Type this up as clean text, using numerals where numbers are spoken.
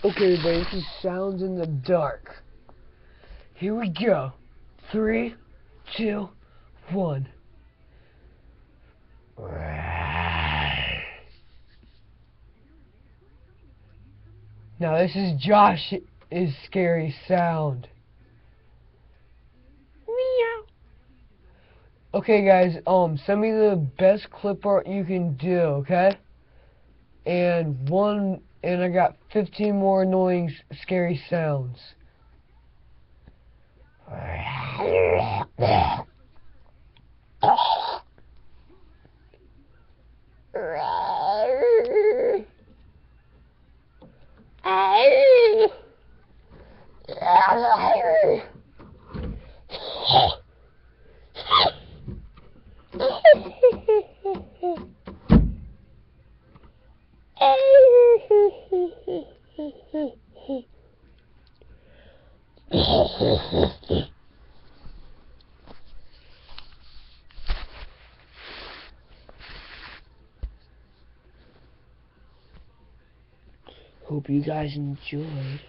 Okay, everybody, this is Sounds in the Dark. Here we go. 3, 2, 1. Now this is Josh's scary sound. Meow. Okay, guys, send me the best clip art you can do, okay? And I got 15 more annoying, scary sounds. Hope you guys enjoyed.